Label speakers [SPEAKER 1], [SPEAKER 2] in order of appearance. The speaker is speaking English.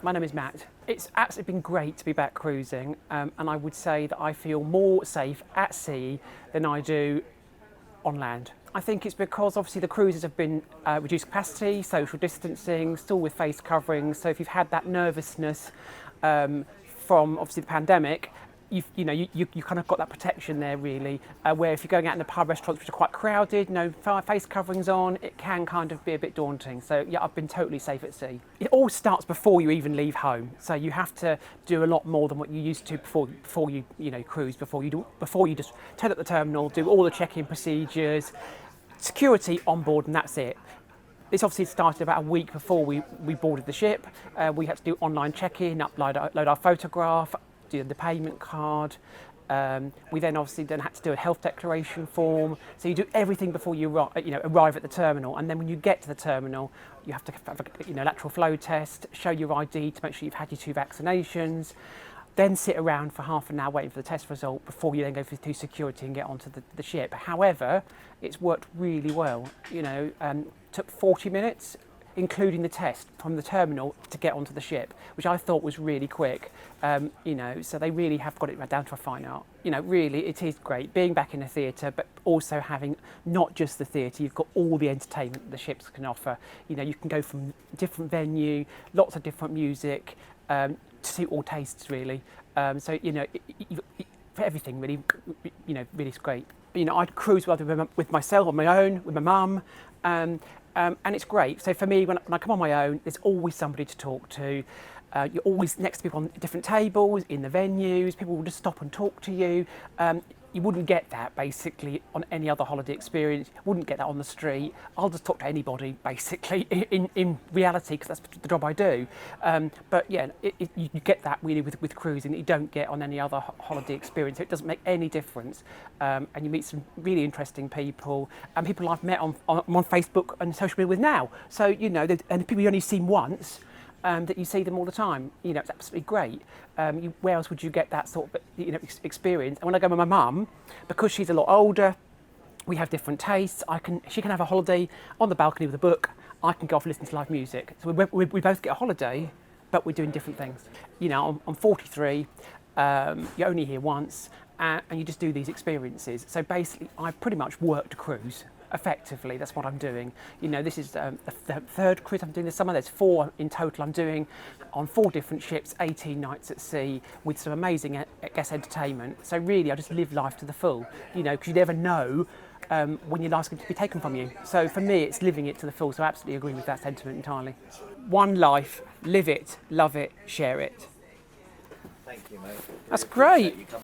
[SPEAKER 1] My name is Matt. It's absolutely been great to be back cruising, and I would say that I feel more safe at sea than I do on land. I think it's because obviously the cruises have been reduced capacity, social distancing, still with face coverings. So if you've had that nervousness from obviously the pandemic, you kind of got that protection there really. Where if you're going out in the pub restaurants which are quite crowded, no face coverings on, it can kind of be a bit daunting. So yeah, I've been totally safe at sea. It all starts before you even leave home. So you have to do a lot more than what you used to before you cruise, before you just turn up the terminal, do all the check-in procedures, security on board, and that's it. This obviously started about a week before we boarded the ship. We had to do online check-in, upload our photograph, do the payment card. We then obviously had to do a health declaration form. So you do everything before you arrive at the terminal, and then when you get to the terminal, you have to have a lateral flow test, show your ID to make sure you've had your 2 vaccinations, then sit around for half an hour waiting for the test result before you then go through security and get onto the ship. However, it's worked really well. Took 40 minutes, including the test from the terminal to get onto the ship, which I thought was really quick. So they really have got it down to a fine art. Really it is great being back in a theatre, but also having not just the theatre, you've got all the entertainment the ships can offer. You can go from different venue, lots of different music, to suit all tastes really. For everything really, really is great. I'd cruise with myself on my own, with my mum, and it's great. So for me, when I come on my own, there's always somebody to talk to. You're always next to people on different tables, in the venues, people will just stop and talk to you. You wouldn't get that basically on any other holiday experience, wouldn't get that on the street. I'll just talk to anybody basically in reality, because that's the job I do. But yeah, you get that really with cruising that you don't get on any other holiday experience. It doesn't make any difference. And you meet some really interesting people, and people I've met on Facebook and social media with now. So, and people you only seen once, that you see them all the time. It's absolutely great. Where else would you get that sort of experience? And when I go with my mum, because she's a lot older, we have different tastes. She can have a holiday on the balcony with a book. I can go off and listen to live music. So we both get a holiday, but we're doing different things. I'm 43. You're only here once, and you just do these experiences. So basically, I pretty much work to cruise. Effectively, that's what I'm doing. This is the third cruise I'm doing this summer. There's 4 in total I'm doing on 4 different ships, 18 nights at sea with some amazing guest entertainment. So really, I just live life to the full, because you never know when your life's going to be taken from you. So for me, it's living it to the full. So I absolutely agree with that sentiment entirely. One life, live it, love it, share it.
[SPEAKER 2] Thank you, mate.
[SPEAKER 1] That's great.